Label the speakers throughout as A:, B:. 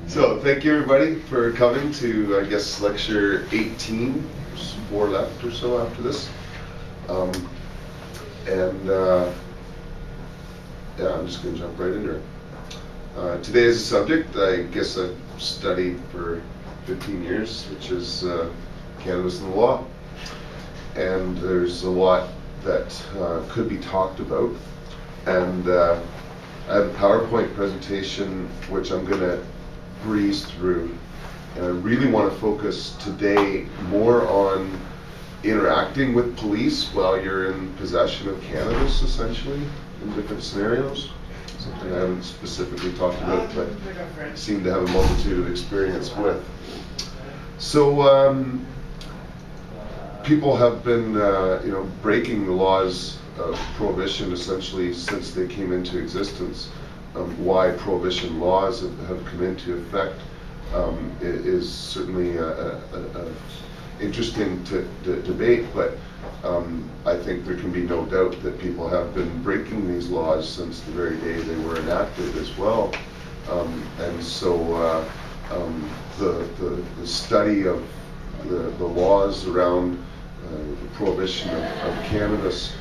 A: So thank you everybody for coming to, I guess, lecture 18. There's 4 left or so after this. Yeah, I'm just going to jump right into it. Today is a subject I guess I've studied for 15 years, which is cannabis and the law. And there's a lot that could be talked about. And I have a PowerPoint presentation which I'm going to breeze through. And I really want to focus today more on interacting with police while you're in possession of cannabis, essentially, in different scenarios. Something I haven't specifically talked about, but seem to have a multitude of experience with. So people have been, breaking the laws of prohibition essentially since they came into existence. Why prohibition laws have come into effect is certainly interesting to debate, but I think there can be no doubt that people have been breaking these laws since the very day they were enacted as well. And so the study of the laws around the prohibition of cannabis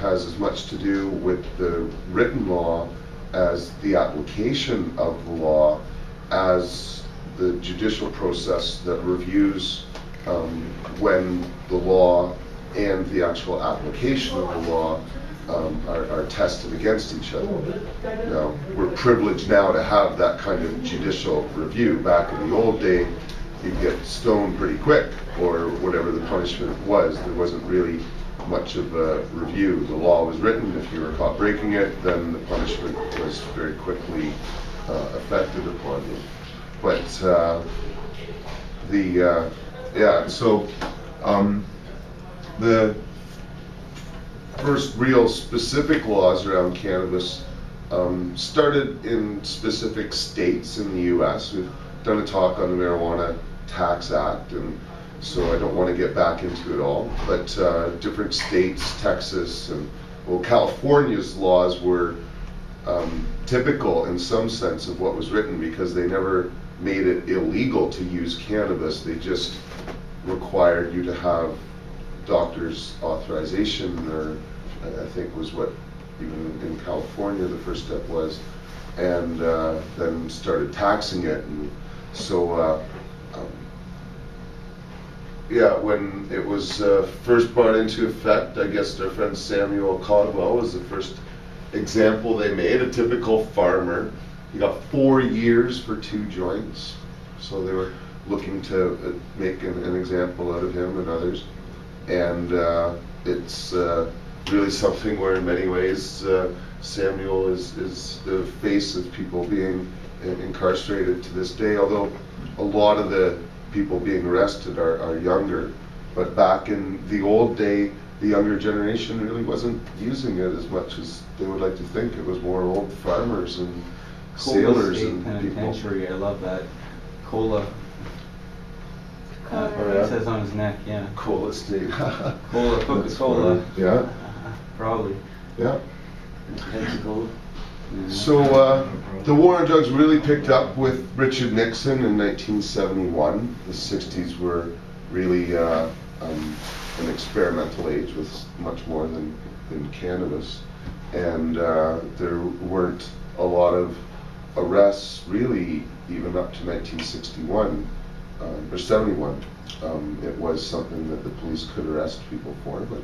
A: has as much to do with the written law as the application of the law as the judicial process that reviews when the law and the actual application of the law are tested against each other. Now, we're privileged now to have that kind of judicial review. Back in the old day, you'd get stoned pretty quick, or whatever the punishment was. There wasn't really much of a review. The law was written. If you were caught breaking it, then the punishment was very quickly affected upon you. But so the first real specific laws around cannabis started in specific states in the U.S. We've done a talk on the Marijuana Tax Act, and so I don't want to get back into it all, but different states, Texas, and California's laws were typical in some sense of what was written, because they never made it illegal to use cannabis. They just required you to have doctor's authorization, or I think was what even in California the first step was, and then started taxing it. And so when it was first brought into effect, I guess our friend Samuel Caldwell was the first example they made. A typical farmer, he got 4 years for 2 joints, so they were looking to make an example out of him and others. And it's really something where in many ways Samuel is the face of people being incarcerated to this day, although a lot of the people being arrested are younger. But back in the old day, the younger generation really wasn't using it as much as they would like to think. It was more old farmers and sailors and
B: penitentiary. I love that. Cola. It says on his neck, yeah.
A: Cola State.
B: Cola, Coca-Cola.
A: Yeah.
B: Probably.
A: Yeah.
B: Pensacola.
A: So the war on drugs really picked up with Richard Nixon in 1971. The 60s were really an experimental age with much more than cannabis. And there weren't a lot of arrests really even up to 1961 or 71. It was something that the police could arrest people for, but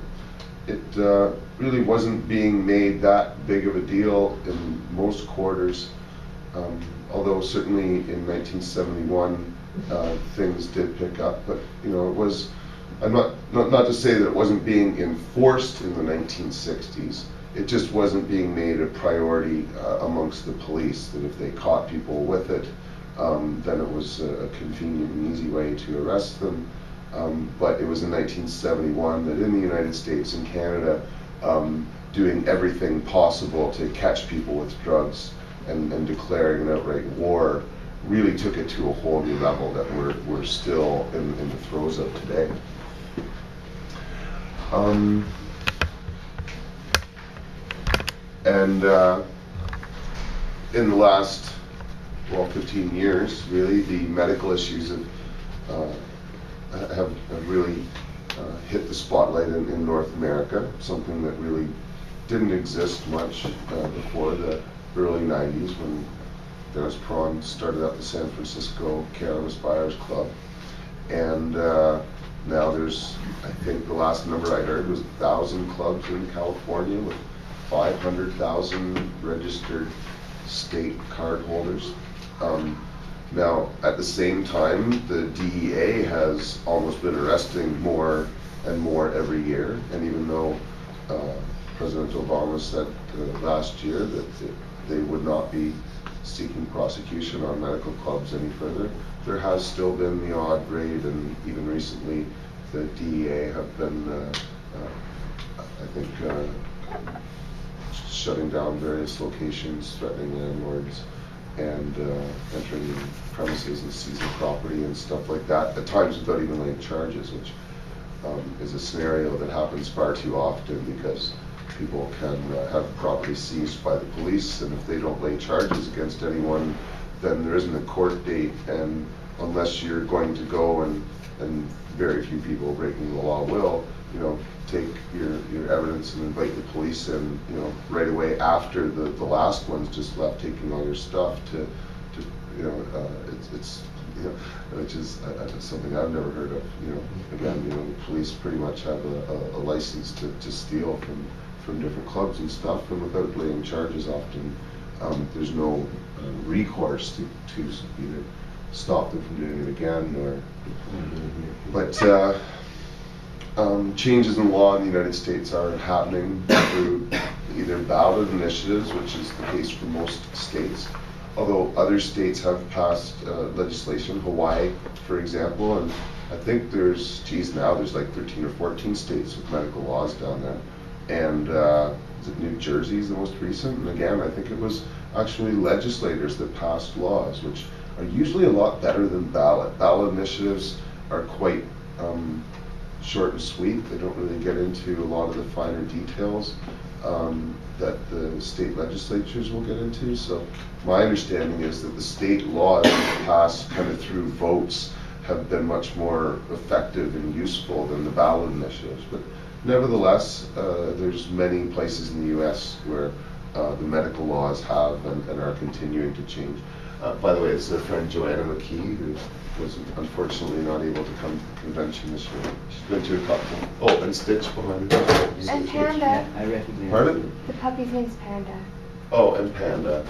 A: it really wasn't being made that big of a deal in most quarters, although certainly in 1971 things did pick up. But it was, I'm not to say that it wasn't being enforced in the 1960s. It just wasn't being made a priority amongst the police, that if they caught people with it, then it was a convenient and easy way to arrest them. But it was in 1971 that in the United States and Canada, doing everything possible to catch people with drugs and declaring an outright war really took it to a whole new level that we're still in the throes of today. In the last 15 years, really, the medical issues have really hit the spotlight in North America, something that really didn't exist much before the early 90s when Dennis Prawn started up the San Francisco Cannabis Buyers Club. And now there's, I think the last number I heard was 1,000 clubs in California with 500,000 registered state card holders. Now, at the same time, the DEA has almost been arresting more and more every year, and even though President Obama said last year that they would not be seeking prosecution on medical clubs any further, there has still been the odd raid, and even recently the DEA have been, I think, shutting down various locations, threatening landlords, and entering premises and seizing property and stuff like that, at times without even laying charges, which is a scenario that happens far too often because people can have property seized by the police, and if they don't lay charges against anyone, then there isn't a court date, and unless you're going to go and very few people breaking the law will, take your evidence and invite the police in, right away after the last one's just left taking all your stuff to it's which is something I've never heard of. Again, the police pretty much have a license to steal from different clubs and stuff, and without laying charges often, there's no recourse to either stop them from doing it again or. But changes in law in the United States are happening through either ballot initiatives, which is the case for most states, although other states have passed legislation, Hawaii, for example, and I think there's like 13 or 14 states with medical laws down there, and New Jersey is the most recent, and again, I think it was actually legislators that passed laws, which are usually a lot better than ballot. Ballot initiatives are quite short and sweet. They don't really get into a lot of the finer details that the state legislatures will get into. So my understanding is that the state laws passed kind of through votes have been much more effective and useful than the ballot initiatives. But nevertheless, there's many places in the U.S. where the medical laws have and are continuing to change. By the way, it's their friend Joanna McKee, who was unfortunately not able to come to the convention this year. She's been to a couple. Oh, and Stitch behind her.
C: And Panda.
B: Yeah, I recognize.
A: Pardon?
C: The puppy's name's Panda.
A: Oh, and Panda.